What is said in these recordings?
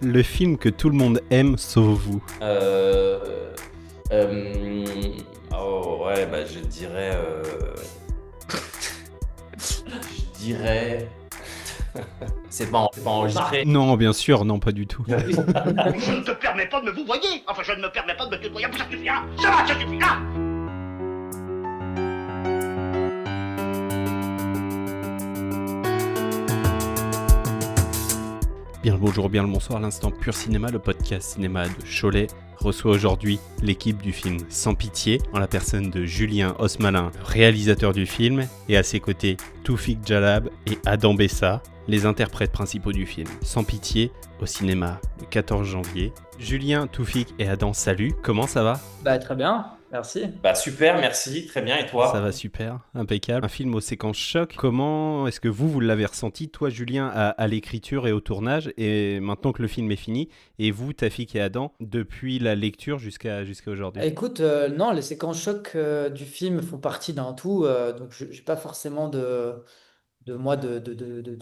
Le film que tout le monde aime sauf vous. Oh ouais, bah je dirais. Je dirais. C'est pas enregistré. Non, bien sûr, non, pas du tout. Je ne te permets pas de me vous voyer. Enfin, je ne me permets pas de me tutoyer. Ça suffira. Ça va, ça suffira. Bien le bonjour, bien le bonsoir, l'instant Pur Cinéma, le podcast cinéma de Cholet, reçoit aujourd'hui l'équipe du film Sans Pitié, en la personne de Julien Osmalin, réalisateur du film, et à ses côtés Toufik Jalab et Adam Bessa, les interprètes principaux du film. Sans Pitié, au cinéma le 14 janvier. Julien, Toufik et Adam, salut, comment ça va ? Bah très bien, merci. Bah super, merci, très bien, et toi ? Ça va super, impeccable. Un film aux séquences choc. Comment est-ce que vous l'avez ressenti, toi Julien, à l'écriture et au tournage, et maintenant que le film est fini, et vous, Tafik et Adam, depuis la lecture jusqu'à aujourd'hui ? Écoute, non, les séquences chocs du film font partie d'un tout, donc je n'ai pas forcément de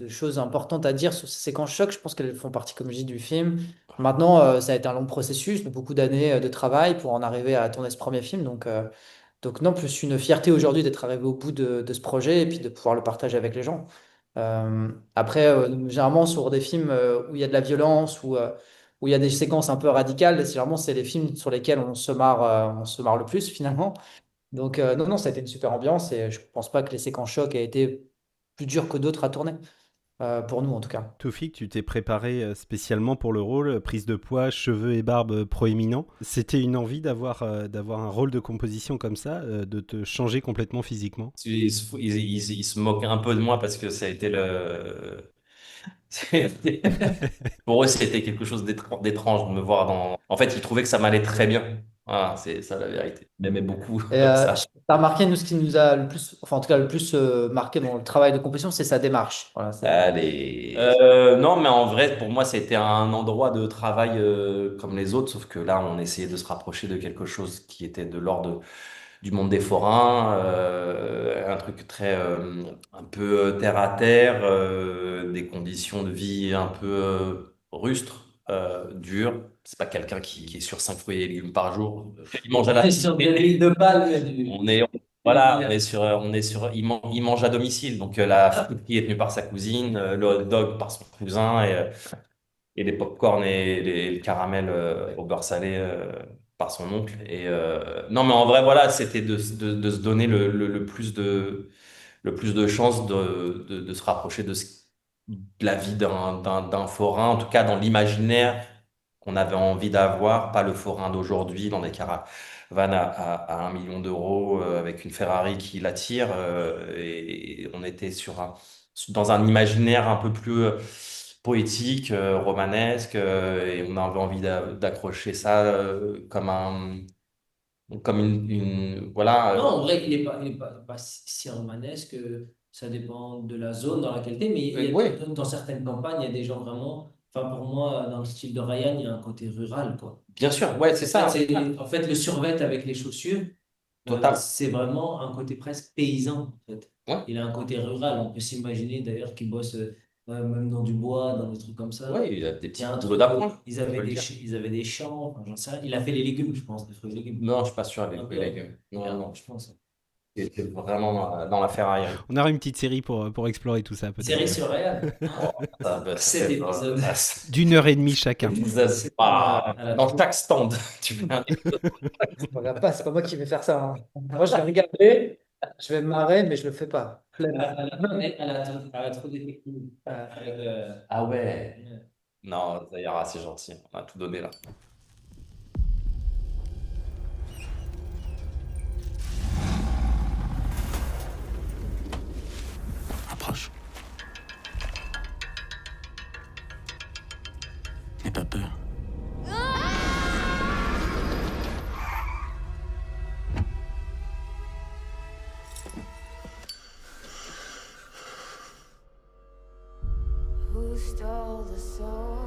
choses importantes à dire sur ces séquences chocs. Je pense qu'elles font partie, comme je dis, du film. Maintenant, ça a été un long processus, de beaucoup d'années de travail pour en arriver à tourner ce premier film. Donc non, plus une fierté aujourd'hui d'être arrivé au bout de ce projet et puis de pouvoir le partager avec les gens. Après, généralement, sur des films où il y a de la violence, où il y a des séquences un peu radicales, généralement, c'est les films sur lesquels on se marre le plus finalement. Donc non, ça a été une super ambiance et je pense pas que les séquences chocs aient été plus dures que d'autres à tourner, pour nous en tout cas. Toufik, tu t'es préparé spécialement pour le rôle, prise de poids, cheveux et barbe proéminents. C'était une envie d'avoir un rôle de composition comme ça, de te changer complètement physiquement ? Ils se moquent un peu de moi parce que ça a été Pour eux, c'était quelque chose d'étrange de me voir dans. En fait, ils trouvaient que ça m'allait très bien. Voilà, c'est ça la vérité. Ils m'aimaient beaucoup Et comme ça. t'as remarqué, nous, ce qui nous a le plus, enfin en tout cas le plus marqué dans le travail de composition, c'est sa démarche. Voilà, Allez. Non, mais en vrai, pour moi, c'était un endroit de travail comme les autres, sauf que là, on essayait de se rapprocher de quelque chose qui était de l'ordre du monde des forains, un truc très un peu terre à terre, des conditions de vie un peu rustres, dures. C'est pas quelqu'un qui est sur 5 fruits et légumes par jour. Il mange à la. sur des l'huile de palme. On est voilà, il mange à domicile. Donc la friterie est tenue par sa cousine, le hot dog par son cousin et les pop-corn et le caramel au beurre salé par son oncle. Non, mais en vrai, voilà, c'était de se donner le plus de chances de se rapprocher de la vie d'un forain, en tout cas dans l'imaginaire qu'on avait envie d'avoir, pas le forain d'aujourd'hui dans des caravanes à 1 million d'euros avec une Ferrari qui l'attire. Et on était dans un imaginaire un peu plus poétique, romanesque, et on avait envie d'accrocher ça comme voilà. Non, en vrai, il est pas si romanesque. Ça dépend de la zone dans laquelle tu es. Mais Ouais. dans certaines campagnes, il y a des gens vraiment. Enfin, pour moi, dans le style de Ryan, il y a un côté rural, quoi. Bien sûr, ouais, c'est ça. En fait, le survêt avec les chaussures, Total. c'est vraiment un côté presque paysan, en fait. Ouais. Il a un côté rural. On peut s'imaginer d'ailleurs qu'il bosse même dans du bois, dans des trucs comme ça. Ouais, il y a des Il y petits a un boulots truc, d'apprendre. ils avaient ils avaient des champs, enfin, j'en sais rien. Il a fait les légumes, je pense, des fruits et légumes. Non, je suis pas sûr avec Un peu. les légumes. Non. Je pense. C'était vraiment dans la Ferrari. On aura une petite série pour explorer tout ça, peut-être. Série sur Ryan. Sept épisodes. d'1h30 chacun. Dans chaque stand, tu veux un Regarde pas, c'est pas moi qui vais faire ça, hein. Moi, je vais regarder, je vais me marrer, mais je le fais pas. Elle a trop des techniques. Ah ouais. Non, ça ira, c'est gentil. On a tout donné là. Approche. N'aie pas peur.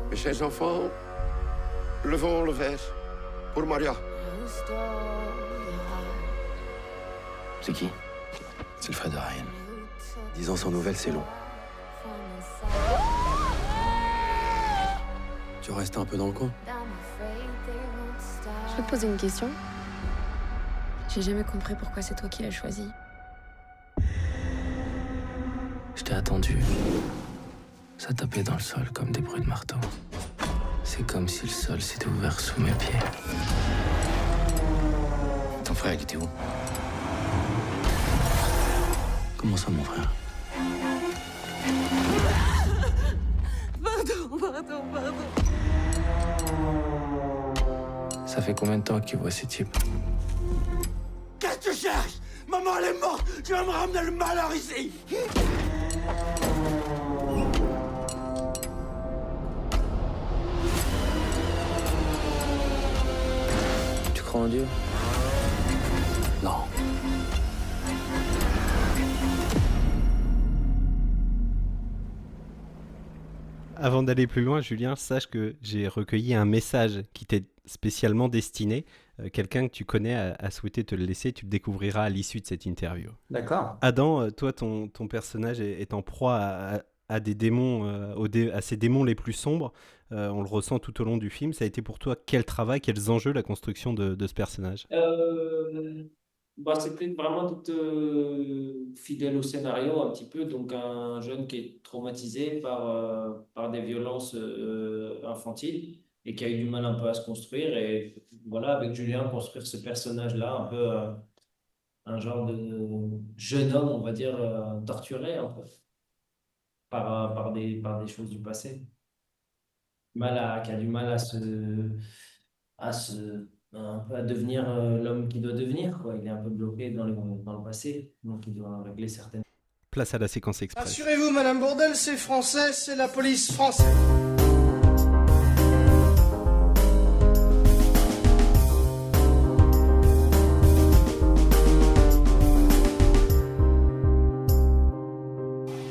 Mes chers enfants, levons le verre pour Maria. C'est qui? C'est le frère de Ryan. 10 ans sans nouvelles, c'est long. Tu restes un peu dans le coin. Je peux te poser une question? J'ai jamais compris pourquoi c'est toi qui l'as choisi. Je t'ai attendu. Ça tapait dans le sol comme des bruits de marteau. C'est comme si le sol s'était ouvert sous mes pieds. Ton frère, il était où? Comment ça, mon frère? Pardon. Ça fait combien de temps que tu vois ces types? Qu'est-ce que tu cherches? Maman, elle est morte. Tu vas me ramener le malheur ici. Tu crois en Dieu? Non. Avant d'aller plus loin, Julien, sache que j'ai recueilli un message qui t'est spécialement destiné. Quelqu'un que tu connais a souhaité te le laisser. Tu le découvriras à l'issue de cette interview. D'accord. Adam, toi, ton personnage est en proie à des démons, à ces démons les plus sombres. On le ressent tout au long du film. Ça a été pour toi quel travail, quels enjeux la construction de ce personnage? C'était vraiment tout fidèle au scénario un petit peu. Donc un jeune qui est traumatisé par des violences infantiles et qui a eu du mal un peu à se construire. Et voilà, avec Julien, construire ce personnage-là, un peu un genre de jeune homme, on va dire, torturé un peu par des choses du passé. Qui a du mal un peu à devenir l'homme qu'il doit devenir, quoi. Il est un peu bloqué dans le passé, donc il doit régler certaines. Place à la séquence express. Rassurez-vous, Madame Bourdelle, c'est français, c'est la police française.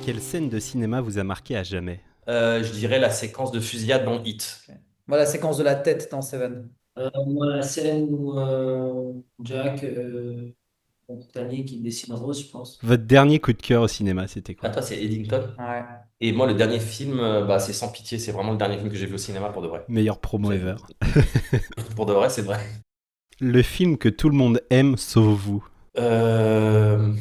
Quelle scène de cinéma vous a marqué à jamais? Je dirais la séquence de fusillade dans Hit. Moi, la séquence de la tête dans Seven. Moi, la scène où Jack, Titanic, il dessine Rose, je pense. Votre dernier coup de cœur au cinéma, c'était Ah, quoi? toi, c'est Eddington. Ouais. Et moi, le dernier film, c'est Sans Pitié. C'est vraiment le dernier film que j'ai vu au cinéma pour de vrai. Meilleure promo C'est- ever. Pour de vrai, c'est vrai. Le film que tout le monde aime sauf vous. Euh...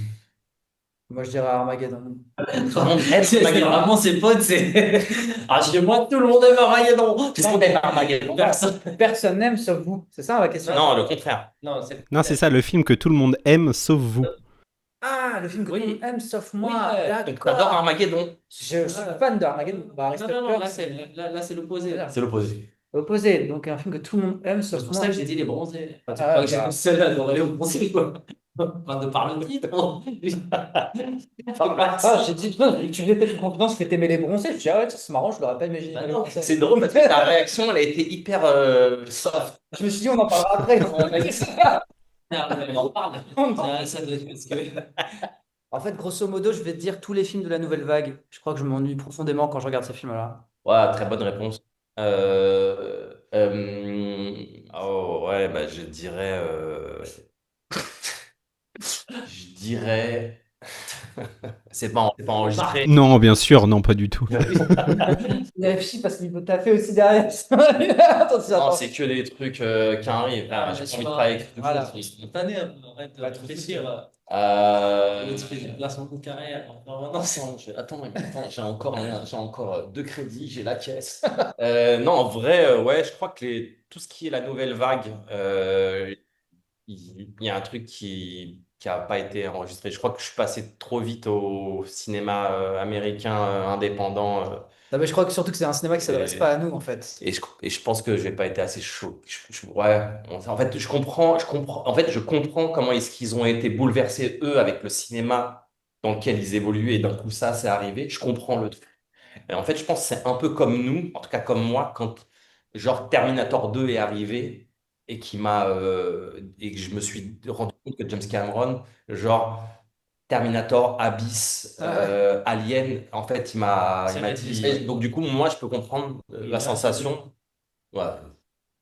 Moi, je dirais Armageddon. Tout le monde aime C'est Armageddon. vraiment ses potes, c'est. Ah, chez moi, tout le monde aime Armageddon. Tout le monde aime Armageddon. Personne. Personne n'aime sauf vous. C'est ça ma question? Non, le contraire. Non, c'est. Non, c'est ça, le film que tout le monde aime sauf vous. Ah, le film que Oui. tout le monde aime sauf Oui, moi. ouais. Donc, t'adores D'accord. Armageddon. Je suis fan d'Armageddon. Bah, Non, Aristote là, Peur, c'est l'opposé. Voilà. C'est l'opposé. opposé. Donc, un film que tout le monde aime C'est sauf pour moi. ça que j'ai dit les bronzés. Enfin, tu Ah, crois que j'ai bah. le seul à adorer les bronzés, quoi. Enfin, de par le titre. Ah, j'ai dit, non, tu faisais peut-être une confidence que t'aimais les bronzés. Je dis, ah ouais, ça, c'est marrant, je l'aurais pas imaginé. Bah les non, bronzés. C'est drôle parce que ta réaction, elle a été hyper soft. Je me suis dit, on en parlera après. On en parle. Ça doit être parce que. En fait, grosso modo, je vais te dire tous les films de la nouvelle vague. Je crois que je m'ennuie profondément quand je regarde ces films-là. Ouais, très bonne réponse. Oh, ouais, je dirais. Je dirais. C'est pas enregistré. Non, bien sûr, non, pas du tout. Vérifie parce qu'il peut taffer aussi derrière. Attention, Non, attends. c'est que des trucs qui arrivent. Ah, J'ai mais pas envie de c'est travailler avec quelque Voilà. chose qui est Spontané, arrête de Pas de réfléchir. Euh, Tu fais des placements de carrière. Non, Attends, j'ai encore 2 crédits, j'ai la caisse. Non, en vrai, ouais, je crois que tout ce qui est la nouvelle vague, il y a un truc qui a pas été enregistré. Je crois que je suis passé trop vite au cinéma américain indépendant Non, mais je crois que surtout que c'est un cinéma qui s'adresse Et- pas à nous, en fait. et je pense que j'ai pas été assez chaud. Ouais, en fait, je comprends. En fait, je comprends comment est-ce qu'ils ont été bouleversés eux avec le cinéma dans lequel ils évoluaient et d'un coup ça, c'est arrivé. Je comprends le truc. Et en fait, je pense que c'est un peu comme nous, en tout cas comme moi, quand genre Terminator 2 est arrivé et que je me suis rendu compte que James Cameron, genre Terminator, Abyss, Alien, en fait, il m'a dit. Et donc du coup, moi, je peux comprendre la sensation. Ouais.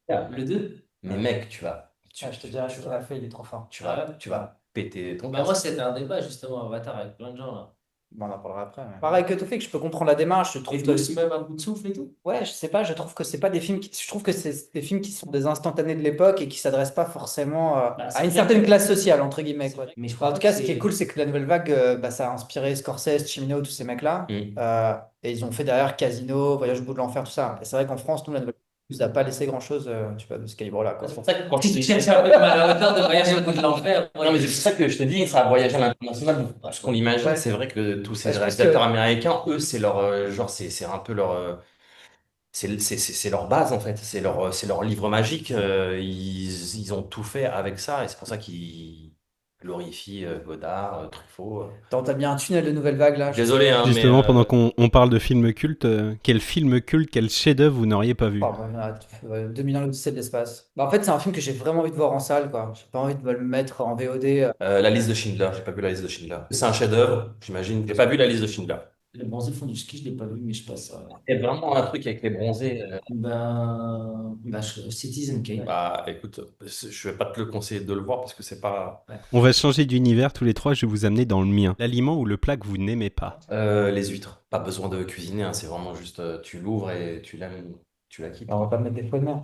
Le 2. Mais mec, tu vas, Ah, je te dirais, il est trop fort. tu vas péter ton Bah, moi, casque. c'était un débat justement Avatar avec plein de gens là. Bon, on en parlera après. Mais... Pareil que Tofik, je peux comprendre la démarche. Je trouve Et aussi même un coup de souffle et tout. Ouais, je sais pas, je trouve que c'est pas des films je trouve que c'est des films qui sont des instantanés de l'époque et qui s'adressent pas forcément C'est à une vrai certaine que- classe sociale, entre guillemets, c'est quoi. vrai. Mais je En crois tout pas cas, que ce qui est c'est- cool, c'est que la nouvelle vague, ça a inspiré Scorsese, Cimino, tous ces mecs-là. Et ils ont fait derrière Casino, Voyage au bout de l'enfer, tout ça. Et c'est vrai qu'en France, nous, la nouvelle vague nous a pas laissé grand-chose, tu vois, de ce calibre-là, quoi. C'est pour ça que quand je te Tu dis. cherches un peu à la hauteur de Voyage au bout de l'enfer. Non, mais c'est pour ça que je te dis, ça a voyagé à l'international beaucoup plus qu'on l'imagine. Ouais. C'est vrai que tous ces Je pense réalisateurs que- américains, eux, c'est leur genre, c'est un peu leur c'est leur base en fait, c'est leur livre magique. Ils ont tout fait avec ça et c'est pour ça qu'ils glorifient Godard, Truffaut. Attends, t'as mis un tunnel de nouvelle vague, là. Désolé, hein, Justement, mais, pendant qu'on parle de films cultes, quel film culte, quel chef-d'œuvre vous n'auriez pas vu? Oh, bah, 2001 l'Odyssée de l'espace. Bah, en fait, c'est un film que j'ai vraiment envie de voir en salle, quoi. J'ai pas envie de me le mettre en VOD. La liste de Schindler, j'ai pas vu la liste de Schindler. C'est un chef-d'œuvre, j'imagine. J'ai pas vu la liste de Schindler. Les bronzés font du ski, je l'ai pas vu, mais je passe. Il y a vraiment un truc avec les bronzés. Citizen Kane. Bah écoute, je vais pas te le conseiller de le voir parce que c'est pas. On va changer d'univers tous les trois, je vais vous amener dans le mien. L'aliment ou le plat que vous n'aimez pas? Les huîtres. Pas besoin de cuisiner, hein, c'est vraiment juste tu l'ouvres et tu l'aimes, tu la quittes. On va pas mettre des fruits de mer.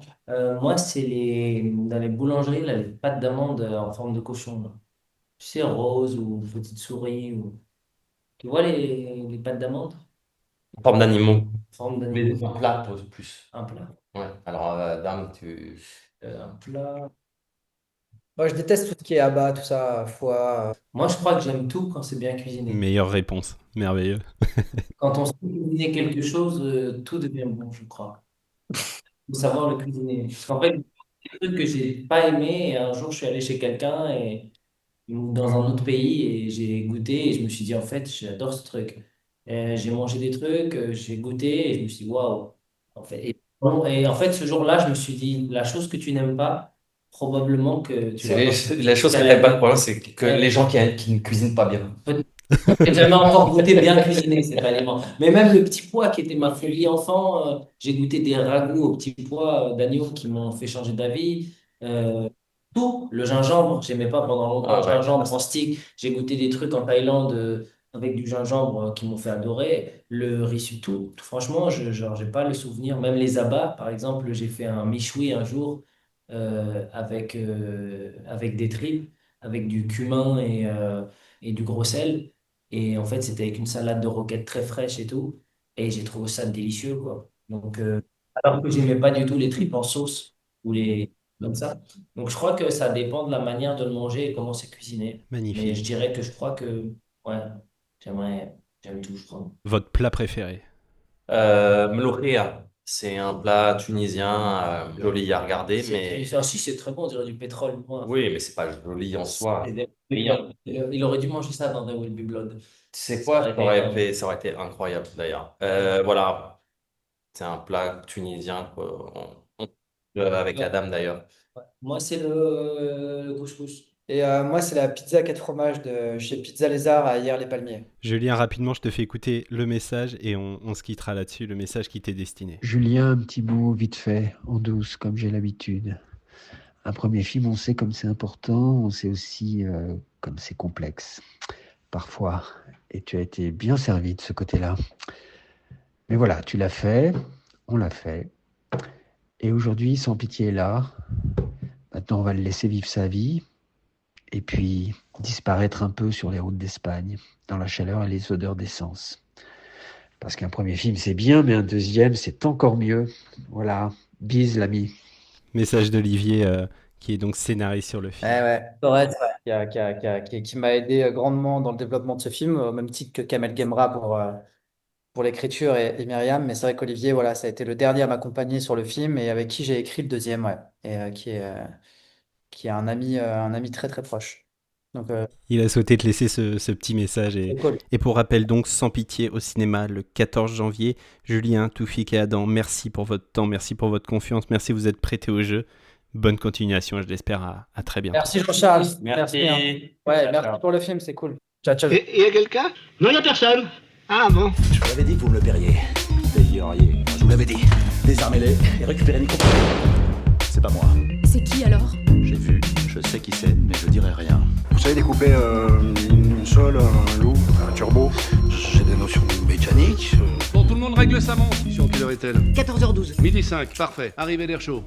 Moi, c'est dans les boulangeries, là, les pâtes d'amande en forme de cochon, là. Tu sais, rose ou petite souris. Tu vois les pâtes d'amande En forme d'animaux. en forme Mais d'animaux? un plat plus. Un plat. Ouais. Alors, dame, tu. Un plat. Moi, je déteste tout ce qui est abat, tout ça, foie. Moi, je crois que j'aime tout quand c'est bien cuisiné. Meilleure réponse, merveilleux. Quand on sait cuisiner quelque chose, tout devient bon, je crois. Il faut savoir le cuisiner. Parce qu'en fait, des trucs que j'ai pas aimé, et un jour, je suis allé chez quelqu'un ou dans un autre pays et j'ai goûté et je me suis dit, en fait, j'adore ce truc. J'ai mangé des trucs, j'ai goûté et je me suis dit, waouh. En fait, et en fait, ce jour-là, je me suis dit, la chose que tu n'aimes pas, probablement que tu vas pas. La chose que j'aime pas de problème, c'est que les gens qui ne cuisinent pas bien. J'ai jamais encore goûté bien cuisiné cet aliment. Mais même le petit pois qui était ma folie enfant, j'ai goûté des ragoûts au petit pois d'agneau qui m'ont fait changer d'avis. Tout, le gingembre, j'aimais pas pendant longtemps Ah le ouais. gingembre en stick. J'ai goûté des trucs en Thaïlande avec du gingembre qui m'ont fait adorer. Le riz, tout. Franchement, j'ai pas le souvenir. Même les abats, par exemple, j'ai fait un méchoui un jour avec des tripes, avec du cumin et du gros sel. Et en fait, c'était avec une salade de roquettes très fraîche et tout. Et j'ai trouvé ça délicieux, quoi. Donc, alors que j'aimais pas du tout les tripes en sauce ou les comme ça. Donc, je crois que ça dépend de la manière de le manger et comment c'est cuisiné. Mais Magnifique. je dirais que je crois que, ouais, j'aime tout, je crois. Votre plat préféré? Mloukhia, c'est un plat tunisien joli à regarder, mais. Si, c'est très bon, on dirait du pétrole. Moi. Oui, mais c'est pas joli en soi. Il aurait dû manger ça dans The Will Be Blood. Tu sais quoi, ça aurait été incroyable d'ailleurs. Voilà, c'est un plat tunisien quoi. Avec la dame d'ailleurs. Ouais. Moi, c'est le couscous. Et moi, c'est la pizza 4 fromages de chez Pizza Lézard à Hyères-les-Palmiers. Julien, rapidement, je te fais écouter le message et on se quittera là-dessus, le message qui t'est destiné. Julien, un petit mot vite fait, en douce, comme j'ai l'habitude. Un premier film, on sait comme c'est important, on sait aussi comme c'est complexe, parfois. Et tu as été bien servi de ce côté-là. Mais voilà, tu l'as fait, on l'a fait. Et aujourd'hui, Sans Pitié est là. Maintenant, on va le laisser vivre sa vie. Et puis, disparaître un peu sur les routes d'Espagne, dans la chaleur et les odeurs d'essence. Parce qu'un premier film, c'est bien, mais un deuxième, c'est encore mieux. Voilà, bise l'ami. Message d'Olivier, qui est donc scénariste sur le film. Ouais. Correct, qui m'a aidé grandement dans le développement de ce film, au même titre que Kamel Gemra pour l'écriture et Myriam. Mais c'est vrai qu'Olivier, voilà, ça a été le dernier à m'accompagner sur le film et avec qui j'ai écrit le deuxième, ouais. Et qui est un ami très très proche. Donc, Il a souhaité te laisser ce petit message. c'est cool. Et pour rappel, donc, Sans Pitié au cinéma le 14 janvier. Julien, Toufik et Adam, merci pour votre temps, merci pour votre confiance, merci, vous êtes prêtés au jeu. Bonne continuation, je l'espère à très bientôt. Merci Jean-Charles. Merci. Hein. Ouais, merci pour le film, c'est cool. Ciao, ciao. Et y a quelqu'un? Non, y a personne. Ah bon? Je vous l'avais dit que vous me le paieriez. Payeriez. Je vous l'avais dit. Désarmez-les et récupérez Nico. C'est pas moi. C'est qui alors? J'ai vu, je sais qui c'est, mais je dirai rien. Vous savez découper une sole, un loup, un turbo? j'ai des notions de mécanique. Bon, tout le monde règle sa montre. Mission, quelle heure est-elle? 14h12. Midi 5, parfait. Arrivée d'air chaud.